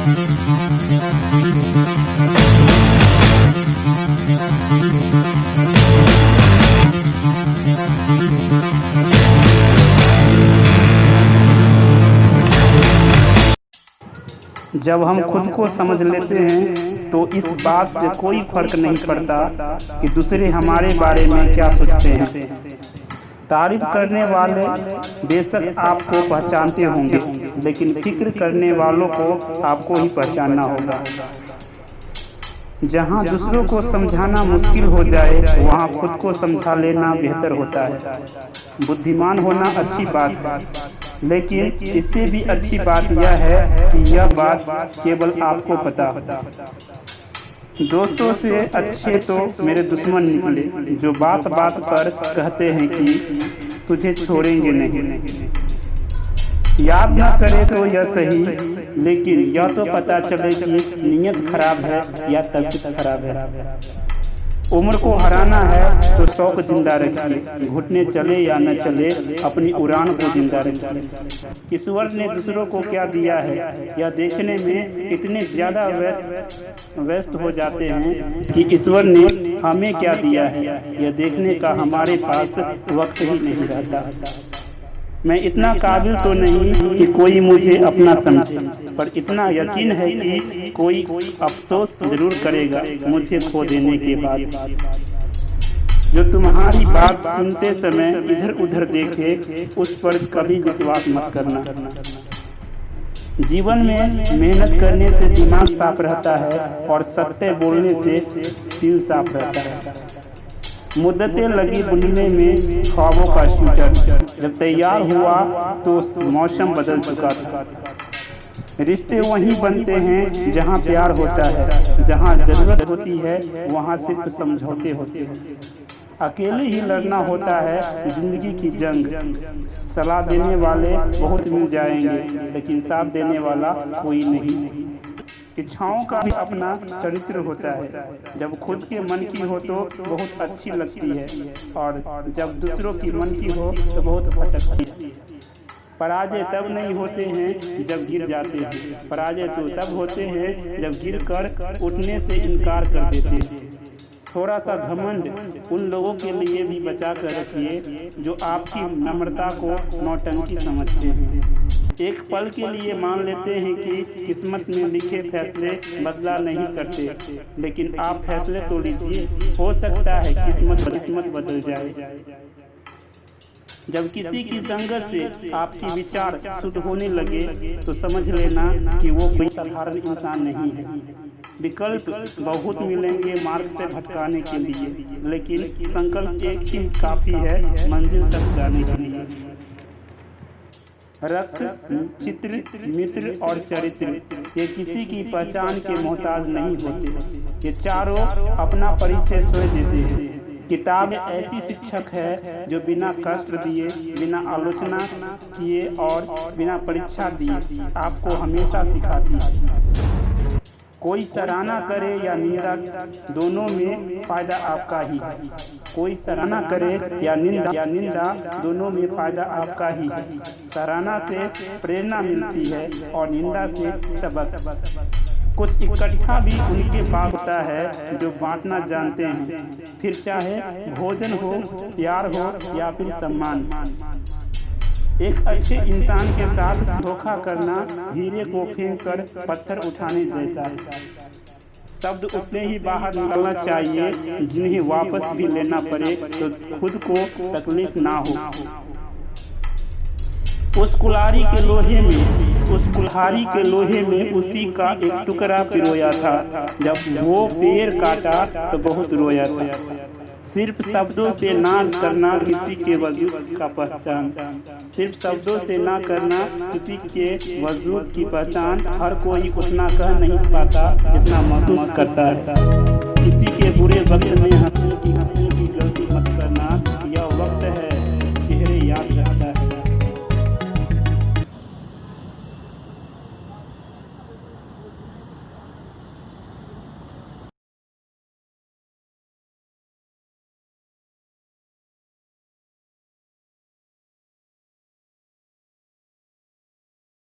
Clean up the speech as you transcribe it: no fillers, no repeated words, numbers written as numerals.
जब हम खुद को समझ लेते हैं तो इस बात से कोई फर्क नहीं पड़ता कि दूसरे हमारे बारे में क्या सोचते हैं। तारीफ करने वाले बेशक आपको पहचानते होंगे, लेकिन फिक्र करने वालों को आपको ही पहचानना होगा। जहाँ दूसरों को समझाना मुश्किल हो जाए, वहाँ खुद को समझा लेना बेहतर होता है। बुद्धिमान होना अच्छी बात है, लेकिन इससे भी अच्छी बात यह है कि यह बात केवल आपको पता होता। दोस्तों से अच्छे तो मेरे दुश्मन निकले, जो बात बात पर कहते हैं कि तुझे छोड़ेंगे नहीं। याद न करे तो यह सही, लेकिन यह तो पता चले कि नीयत खराब है या तबीयत खराब है। उम्र को हराना है तो शौक जिंदा रखिए, घुटने चले या न चले अपनी उड़ान को जिंदा रखिए। ईश्वर ने दूसरों को क्या दिया है यह देखने में इतने ज्यादा व्यस्त हो जाते हैं कि ईश्वर ने हमें क्या दिया है यह देखने का हमारे पास वक्त ही नहीं रहता। मैं इतना काबिल तो नहीं कि कोई मुझे अपना समझे, पर इतना यकीन है कि कोई अफसोस जरूर करेगा मुझे खो देने के बाद। जो तुम्हारी बात सुनते समय इधर उधर देखे, उस पर कभी विश्वास मत करना। जीवन में मेहनत करने से दिमाग साफ रहता है और सत्य बोलने से दिल साफ रहता है। मुद्दतें लगी बुनने में ख्वाबों का शूटर, जब तैयार हुआ तो मौसम बदल चुका था। रिश्ते वहीं बनते हैं जहां प्यार होता है, जहां जरूरत होती है वहां सिर्फ समझौते होते हैं। अकेले ही लड़ना होता है जिंदगी की जंग। सलाह देने वाले बहुत मिल जाएंगे, लेकिन साथ देने वाला कोई नहीं। इच्छाओं का भी अपना चरित्र होता है। जब खुद के मन की हो तो बहुत अच्छी लगती है, और जब दूसरों की मन की हो तो बहुत भटकती है। पराजय तब नहीं होते हैं जब गिर जाते हैं, पराजय तो तब होते हैं जब गिर कर उठने से इनकार कर देते हैं। थोड़ा सा घमंड उन लोगों के लिए भी बचा कर रखिए जो आपकी नम्रता को नौटंकी समझते हैं। एक पल के लिए मान लेते हैं कि किस्मत में लिखे फैसले बदला नहीं करते, लेकिन आप फैसले तो लीजिए, हो सकता है किस्मत बदल जाए। जब किसी की संगत से आपकी विचार शुद्ध होने लगे तो समझ लेना कि वो कोई साधारण इंसान नहीं है। विकल्प बहुत मिलेंगे मार्ग से भटकाने के लिए, लेकिन संकल्प एक ही काफी है मंजिल तक जाने के लिए। रक्त, चित्र, मित्र और चरित्र ये किसी की पहचान के मोहताज नहीं होते। ये चारों अपना परिचय स्वयं देते हैं। किताब ऐसी शिक्षक है जो बिना कष्ट दिए, बिना आलोचना किए और बिना परीक्षा दिए आपको हमेशा सिखाती है। कोई सराहना करे या निंदा, दोनों में फायदा आपका ही है। कोई सराहना करे या निंदा दोनों में फायदा आपका ही है। सराहना से प्रेरणा मिलती है और निंदा से सबक। कुछ इकट्ठा भी उनके पास होता है जो बांटना जानते हैं, फिर चाहे भोजन हो, प्यार हो या फिर सम्मान। एक अच्छे इंसान के साथ धोखा करना हीरे को फेंक कर पत्थर उठाने जैसा है। शब्द उतने ही बाहर निकलना चाहिए जिन्हें वापस भी लेना पड़े तो खुद को तकलीफ ना हो। उस कुल्हाड़ी के लोहे में उसी का एक टुकड़ा पिरोया था। जब वो पेड़ काटा तो बहुत रोया था। सिर्फ शब्दों से ना करना किसी के वजूद का पहचान, सिर्फ शब्दों से ना करना किसी के वजूद की पहचान। हर कोई उतना कह नहीं पाता जितना महसूस करता है। किसी के बुरे वक्त में हंसने की